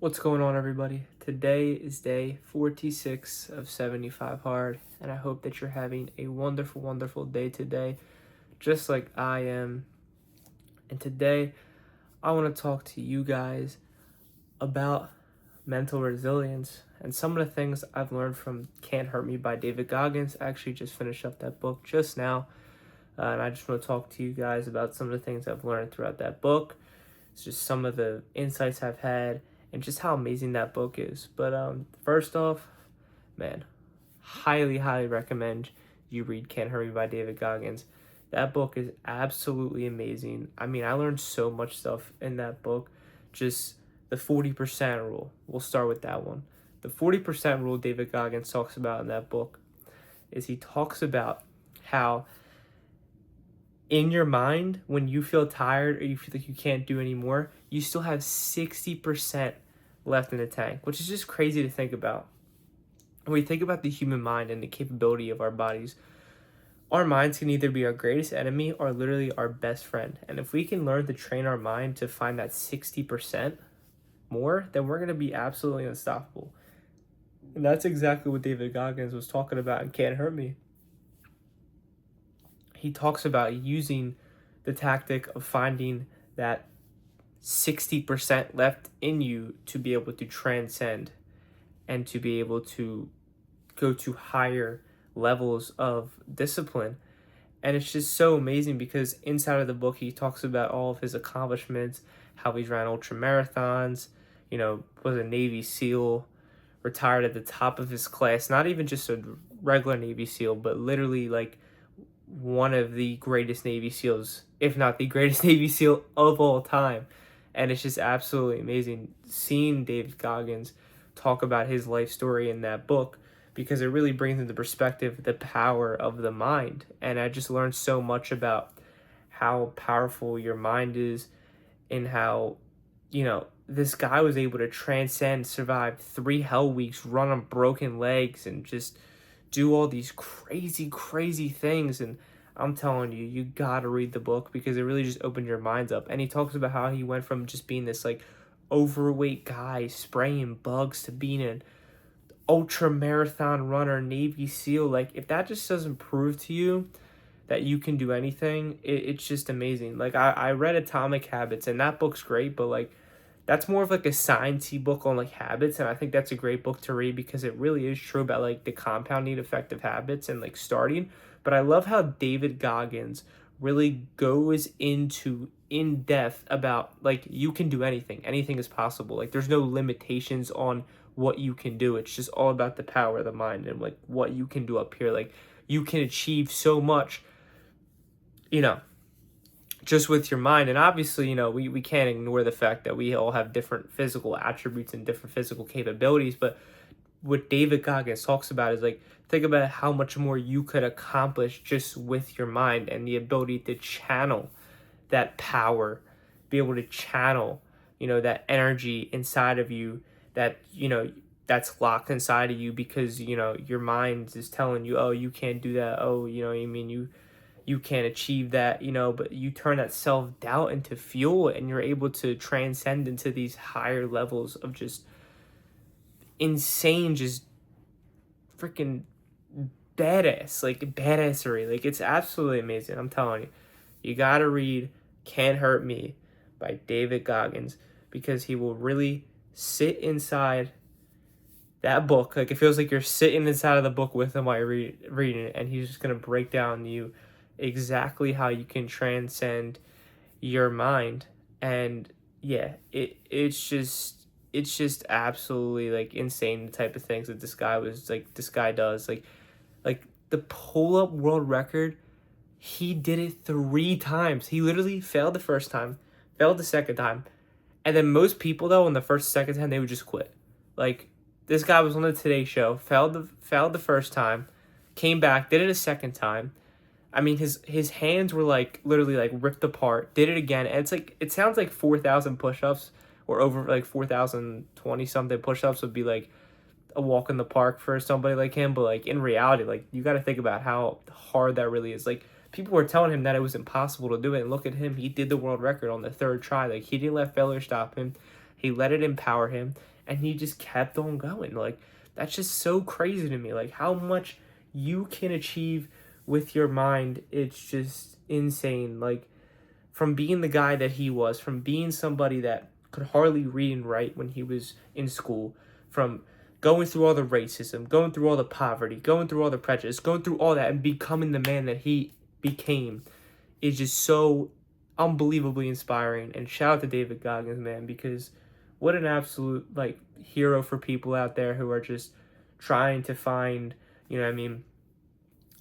What's going on, everybody? Today is day 46 of 75 hard, and I hope that you're having a wonderful, wonderful day today, just like I am. And today, I want to talk to you guys about mental resilience and some of the things I've learned from Can't Hurt Me by David Goggins. I actually just finished up that book just now, and I just want to talk to you guys about some of the things I've learned throughout that book. It's just some of the insights I've had and just how amazing that book is. But first off, man, highly, highly recommend you read Can't Hurt Me by David Goggins. That book is absolutely amazing. I mean, I learned so much stuff in that book. Just the 40% rule. We'll start with that one. The 40% rule David Goggins talks about in that book is he talks about how in your mind, when you feel tired or you feel like you can't do anymore, you still have 60% left in the tank, which is just crazy to think about. When we think about the human mind and the capability of our bodies, our minds can either be our greatest enemy or literally our best friend. And if we can learn to train our mind to find that 60% more, then we're going to be absolutely unstoppable. And that's exactly what David Goggins was talking about in Can't Hurt Me. He talks about using the tactic of finding that 60% left in you to be able to transcend and to be able to go to higher levels of discipline. And it's just so amazing because inside of the book, he talks about all of his accomplishments, how he's ran ultra marathons, was a Navy SEAL, retired at the top of his class, not even just a regular Navy SEAL, but literally like one of the greatest Navy SEALs, if not the greatest Navy SEAL of all time. And it's just absolutely amazing seeing David Goggins talk about his life story in that book, because it really brings into perspective the power of the mind. And I just learned so much about how powerful your mind is and how, this guy was able to transcend, survive 3 hell weeks, run on broken legs, and just do all these crazy, crazy things. And I'm telling you, you gotta read the book because it really just opened your minds up. And he talks about how he went from just being this like overweight guy spraying bugs to being an ultra marathon runner, Navy SEAL. Like, if that just doesn't prove to you that you can do anything, it's just amazing. Like, I read Atomic Habits, and that book's great, but like that's more of like a sciencey book on like habits, and I think that's a great book to read because it really is true about like the compounding effect of habits and like starting. But I love how David Goggins really goes into in depth about like you can do anything is possible. Like, there's no limitations on what you can do. It's just all about the power of the mind and like what you can do up here. Like, you can achieve so much, just with your mind. And obviously, we can't ignore the fact that we all have different physical attributes and different physical capabilities. But what David Goggins talks about is like, think about how much more you could accomplish just with your mind and the ability to channel that power, be able to channel, that energy inside of you that, that's locked inside of you because, your mind is telling you, oh, you can't do that. Oh, you can't achieve that, but you turn that self-doubt into fuel and you're able to transcend into these higher levels of just insane, just freaking badassery. Like, it's absolutely amazing. I'm telling you, you gotta read Can't Hurt Me by David Goggins because he will really sit inside that book. Like, it feels like you're sitting inside of the book with him while you're reading it, and he's just gonna break down to you exactly how you can transcend your mind. And yeah, it's just absolutely like insane, the type of things that this guy does. Like the pull-up world record, he did it 3 times. He literally failed the first time, failed the second time, and then most people though on the first second time they would just quit. Like, this guy was on the Today Show, failed the first time, came back, did it a second time. I mean, his hands were like literally like ripped apart. Did it again, and it's like, it sounds like 4,000 push-ups or over like 4,020 something push-ups would be like a walk in the park for somebody like him. But like in reality, like, you got to think about how hard that really is. Like, people were telling him that it was impossible to do it, and look at him, he did the world record on the 3rd try. Like, he didn't let failure stop him. He let it empower him, and he just kept on going. Like, that's just so crazy to me. Like, how much you can achieve with your mind, it's just insane. Like, from being the guy that he was, from being somebody that could hardly read and write when he was in school, from going through all the racism, going through all the poverty, going through all the prejudice, going through all that, and becoming the man that he became, is just so unbelievably inspiring. And shout out to David Goggins, man, because what an absolute, like, hero for people out there who are just trying to find, you know what I mean,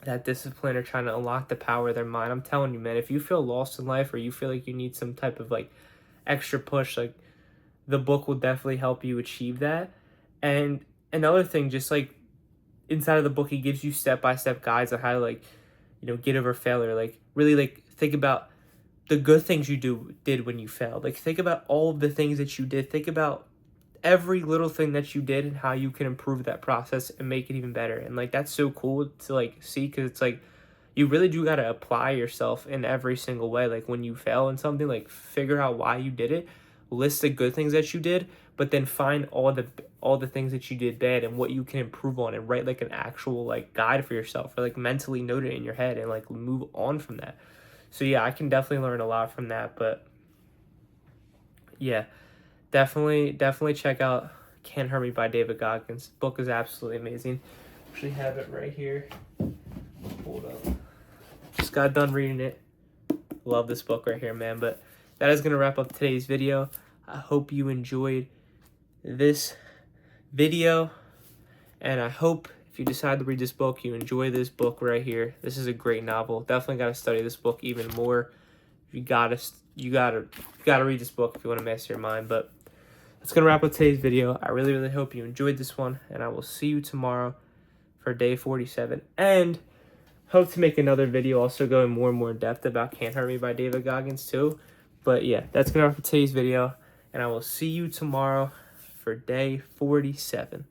that discipline, or trying to unlock the power of their mind. I'm telling you, man, if you feel lost in life, or you feel like you need some type of, like, extra push, like, the book will definitely help you achieve that. And another thing, just like inside of the book, he gives you step-by-step guides on how to, like, you know, get over failure. Like, really, like, think about the good things you did when you failed. Like, think about all of the things that you did. Think about every little thing that you did and how you can improve that process and make it even better. And, like, that's so cool to, like, see, because it's like you really do got to apply yourself in every single way. Like, when you fail in something, like, figure out why you did it, list the good things that you did, but then find all the things that you did bad and what you can improve on, and write, like, an actual, like, guide for yourself, or, like, mentally note it in your head and, like, move on from that. So yeah, I can definitely learn a lot from that. But yeah, definitely check out Can't Hurt Me by David Goggins. Book is absolutely amazing. Actually have it right here. Hold up. Just got done reading it. Love this book right here, man. But that is going to wrap up today's video. I hope you enjoyed this video, and I hope if you decide to read this book, you enjoy this book right here. This is a great novel. Definitely got to study this book even more. You gotta read this book if you want to master your mind. But that's gonna wrap up today's video. I really hope you enjoyed this one, and I will see you tomorrow for day 47. And hope to make another video also going more and more in depth about Can't Hurt Me by David Goggins too. But yeah, that's gonna wrap up today's video, and I will see you tomorrow for day 47.